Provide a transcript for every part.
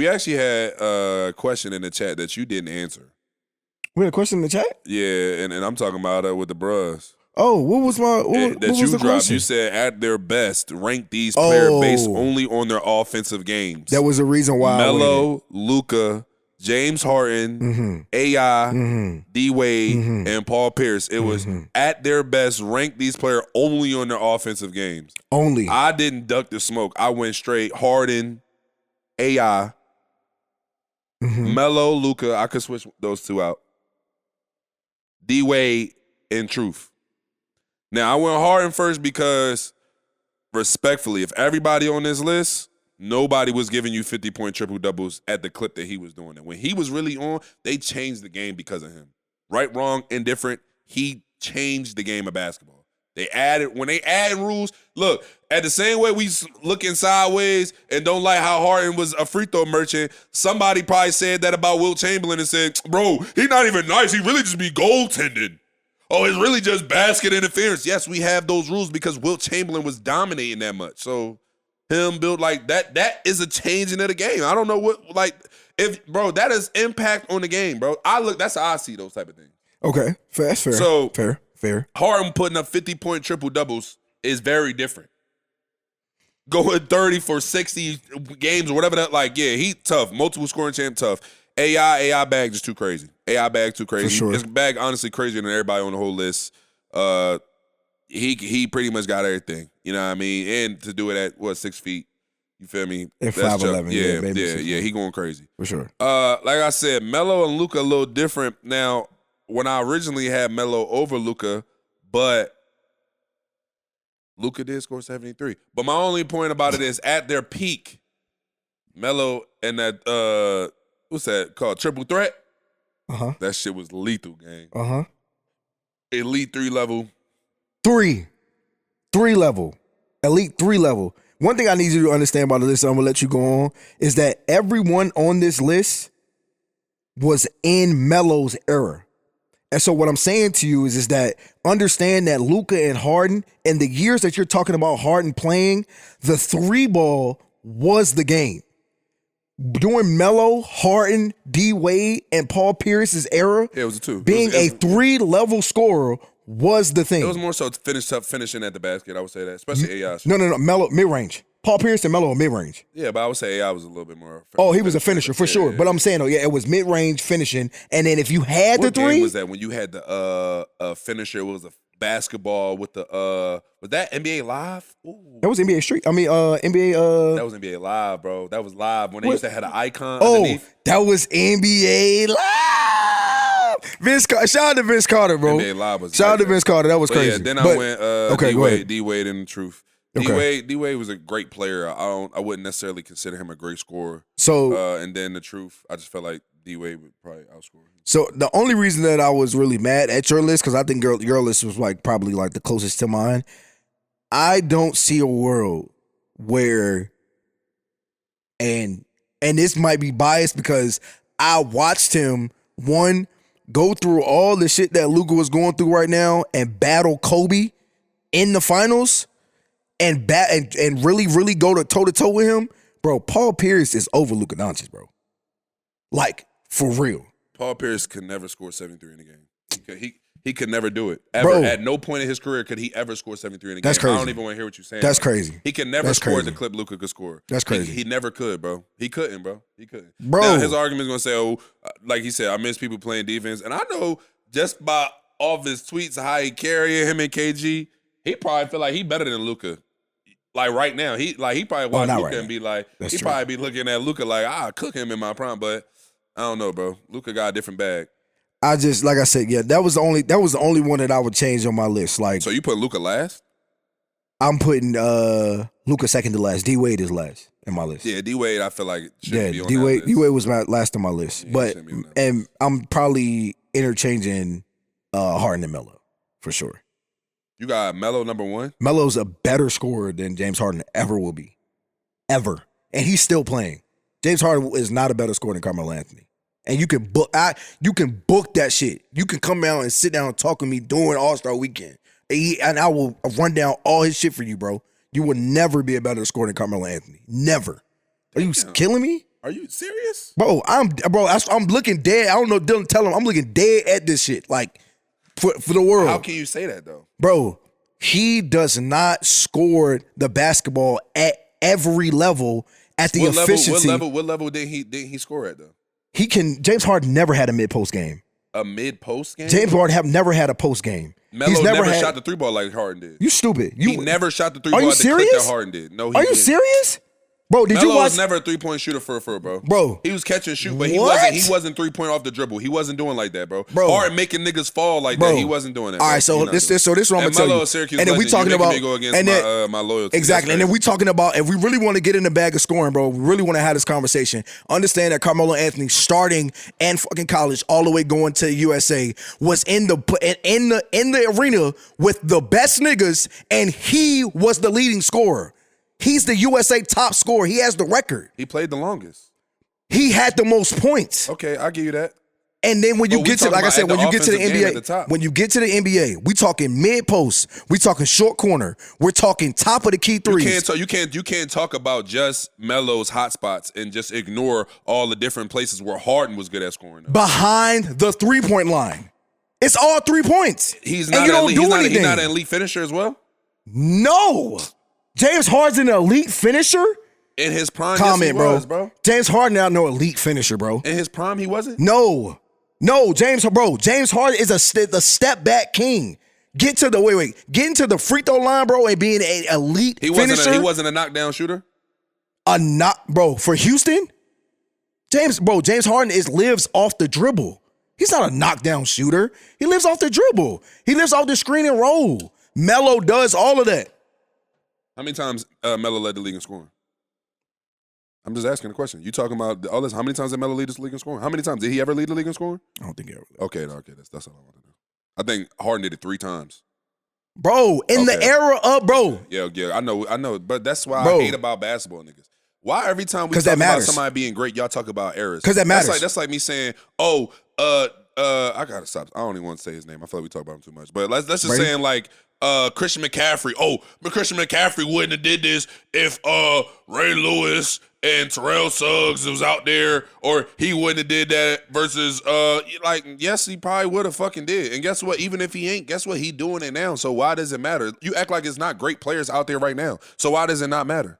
we actually had a question in the chat that you didn't answer. We had a question in the chat? Yeah, and I'm talking about with the bros. Oh, what was the question? You said at their best, rank these players based only on their offensive games. That was the reason why Melo, Luka, James Harden, AI, DWade, and Paul Pierce. It was at their best, rank these players only on their offensive games. Only. I didn't duck the smoke. I went straight Harden, AI, Melo, Luka. I could switch those two out. DWade and Truth. Now, I went Harden first because, respectfully, if everybody on this list, nobody was giving you 50-point triple-doubles at the clip that he was doing it. When he was really on, they changed the game because of him. Right, wrong, indifferent, he changed the game of basketball. When they add rules, look, at the same way we looking sideways and don't like how Harden was a free throw merchant, somebody probably said that about Wilt Chamberlain and said, bro, he's not even nice. He really just be goaltending. Oh, it's really just basket interference. Yes, we have those rules because Wilt Chamberlain was dominating that much. So him build like that is a changing of the game. I don't know that is impact on the game, bro. That's how I see those type of things. Okay, that's fair. So fair. Harden putting up 50-point triple-doubles is very different. Going 30 for 60 games or whatever that, he tough. Multiple scoring champ, tough. AI bag just too crazy. AI bag too crazy. For sure. His bag honestly crazier than everybody on the whole list. He pretty much got everything. You know what I mean? And to do it at 6 feet. You feel me? At 5'11". Yeah, he going crazy. For sure. Like I said, Melo and Luka a little different. Now, when I originally had Melo over Luka, but Luka did score 73. But my only point about it is at their peak, Melo and that what's that called? Triple threat? That shit was lethal, gang. Elite 3 level. Three level. Elite 3 level. One thing I need you to understand about this, I'm gonna let you go on, is that everyone on this list was in Melo's era. And so what I'm saying to you is that understand that Luka and Harden, in the years that you're talking about Harden playing, the 3-ball was the game. During Melo, Harden, D-Wade, and Paul Pierce's era, it was a 2. Being a 3-level scorer was the thing. It was more so finishing at the basket, I would say that, especially AI. No. Melo, mid-range. Paul Pierce and Melo are mid-range. Yeah, but I would say AI was a little bit more. Oh, he was a finisher for sure. But I'm saying, it was mid-range finishing. And then if you had the 3. What game was that when you had the finisher? It was a basketball with the was that NBA Live? Ooh. That was NBA Street. I mean, NBA. That was NBA Live, bro. That was live when they used to have an icon. Oh, underneath. That was NBA Live. Shout out to Vince Carter, bro. NBA Live was. Shout out to Vince Carter. That was crazy. Yeah, then I went D-Wade and the Truth. Okay. D-Wade was a great player. I wouldn't necessarily consider him a great scorer. So and then the Truth, I just felt like D-Wade would probably outscore him. So the only reason that I was really mad at your list, because I think your list was probably the closest to mine. I don't see a world where, and this might be biased because I watched him go through all the shit that Luka was going through right now and battle Kobe in the finals. And really, really go to toe-to-toe with him, bro, Paul Pierce is over Luka Doncic, bro. For real. Paul Pierce could never score 73 in a game. He could never do it. Ever. Bro, at no point in his career could he ever score 73 in a game. That's crazy. I don't even want to hear what you're saying. That's crazy. He can never score at the clip Luka could score. That's crazy. He never could, bro. He couldn't, bro. He couldn't. Bro. Now, his argument is going to say, like he said, I miss people playing defense. And I know just by off his tweets, how he carry him and KG, he probably feel like he better than Luka. Right now, he probably watch Luka right and be like, That's he true. probably be looking at Luka like, I'll cook him in my prime, but I don't know, bro. Luka got a different bag. I just, like I said, that was the only one that I would change on my list. So you put Luka last? I'm putting Luka second to last. D-Wade is last in my list. Yeah, D-Wade, I feel like shouldn't be on that list. D-Wade was last on my list. Yeah, and I'm probably interchanging Harden and Melo for sure. You got Melo number 1? Melo's a better scorer than James Harden ever will be. Ever. And he's still playing. James Harden is not a better scorer than Carmelo Anthony. And you can book that shit. You can come out and sit down and talk with me during All-Star Weekend. And I will run down all his shit for you, bro. You will never be a better scorer than Carmelo Anthony. Never. Are you killing me? Are you serious? Bro, I'm looking dead. I don't know, Dylan, tell him I'm looking dead at this shit. Like, for the world. How can you say that, though? Bro, he does not score the basketball at every level at the efficiency. What level did he score at, though? James Harden never had a mid-post game. A mid-post game? James Harden have never had a post game. Melo never shot the 3-ball like Harden did. You stupid. He never shot the 3-ball at the clip that Harden did. No, he Are you didn't. serious? Bro, did Melo you watch? was never a 3-point shooter for bro. Bro. He was catch and shoot, but he What? wasn't 3-point off the dribble. He wasn't doing like that, bro. Bro. Harden making niggas fall like that. He wasn't doing that. All right, so this is what I'm gonna tell you. And then we talking about go against my loyalty. Exactly. And then we talking about, if we really want to get in the bag of scoring, bro, we really want to have this conversation. Understand that Carmelo Anthony starting and fucking college all the way going to the USA was in the arena with the best niggas, and he was the leading scorer. He's the USA top scorer. He has the record. He played the longest. He had the most points. Okay, I'll give you that. And then when you get to, like I said, when you get to the NBA, we talking mid post, we talking short corner, we're talking top of the key threes. You can't talk about just Melo's hot spots and just ignore all the different places where Harden was good at scoring. Behind the 3-point line, it's all 3 points. He's not an elite finisher as well. No. James Harden's an elite finisher? In his prime, Comment, yes, he was, bro. James Harden not no elite finisher, bro. In his prime, he wasn't? No, James Harden is the step back king. Get into the free throw line, bro, and being an elite finisher. He wasn't a knockdown shooter? For Houston? James Harden lives off the dribble. He's not a knockdown shooter. He lives off the dribble. He lives off the screen and roll. Melo does all of that. How many times Melo led the league in scoring? I'm just asking a question. You talking about all this? How many times did Melo lead the league in scoring? How many times did he ever lead the league in scoring? I don't think he ever. Okay, that's all I want to know. I think Harden did it 3 times. Bro, the era of bro. Yeah, I know, but that's why I hate about basketball niggas. Why every time we talk about somebody being great, y'all talk about errors? Because that matters. That's like me saying, I gotta stop. I don't even want to say his name. I feel like we talk about him too much. But let's just saying like Christian McCaffrey. But Christian McCaffrey wouldn't have did this if Ray Lewis and Terrell Suggs was out there, or he wouldn't have did that versus yes, he probably would have fucking did. And guess what? Even if he ain't, guess what? He doing it now. So why does it matter? You act like it's not great players out there right now. So why does it not matter?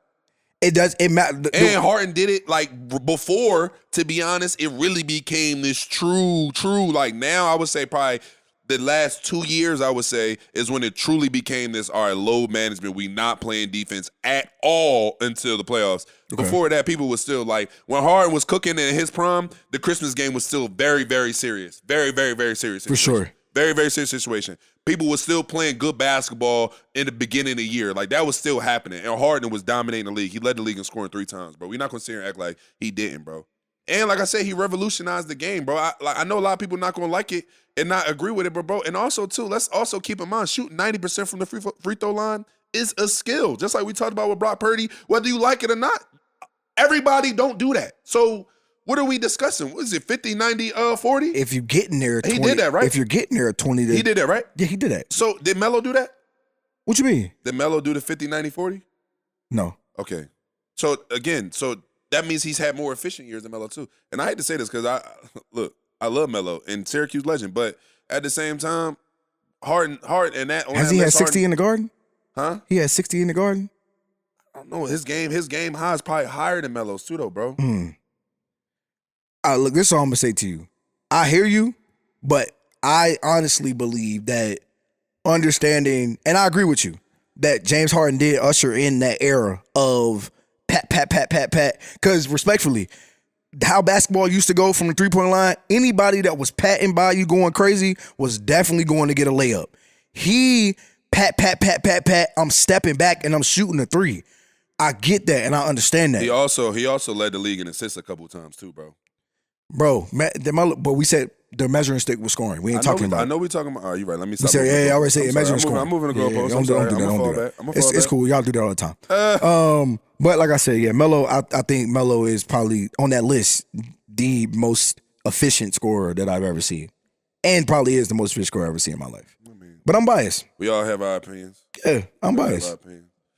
It does. It matter. And Harden did it like before. To be honest, it really became this true. Like now, I would say probably the last 2 years, I would say, is when it truly became this, all right, load management. We not playing defense at all until the playoffs. Okay. Before that, people was still like, when Harden was cooking in his prime, the Christmas game was still very, very serious. Very, very, very serious situation. For sure. Very, very serious situation. People were still playing good basketball in the beginning of the year. Like, that was still happening. And Harden was dominating the league. He led the league in scoring 3 times, bro. We're not going to sit here and act like he didn't, bro. And like I said, he revolutionized the game, bro. I know a lot of people not going to like it and not agree with it, but bro, and also too, let's also keep in mind, shooting 90% from the free throw line is a skill. Just like we talked about with Brock Purdy, whether you like it or not, everybody don't do that. So what are we discussing? What is it, 50, 90, 40? If you get in there, 20, he did that, right? If you're getting there at 20, he did that, right? Yeah, he did that. So did Melo do that? What you mean? Did Melo do the 50, 90, 40? No. Okay. So again, that means he's had more efficient years than Melo too. And I hate to say this because I love Melo and Syracuse legend, but at the same time, Harden and that has he had 60 in the Garden? Huh? He had 60 in the Garden? I don't know. His game high is probably higher than Melo's too, though, bro. Look, this is all I'm gonna say to you. I hear you, but I honestly believe that understanding, and I agree with you, that James Harden did usher in that era of pat. Because respectfully, how basketball used to go from the 3-point line, anybody that was patting by you going crazy was definitely going to get a layup. He pat, I'm stepping back and I'm shooting a 3. I get that and I understand that. He also led the league in assists a couple times too, bro. Bro, but we said the measuring stick was scoring. We ain't talking about it. I know we're talking about. Oh, you're right. Let me stop. I already said measuring scoring. I'm moving the goalpost. Don't do that. It's cool. Y'all do that all the time. But like I said, yeah, Melo. I think Melo is probably on that list the most efficient scorer that I've ever seen, and probably is the most efficient scorer I've ever seen in my life. But I'm biased. We all have our opinions. Yeah, I'm biased.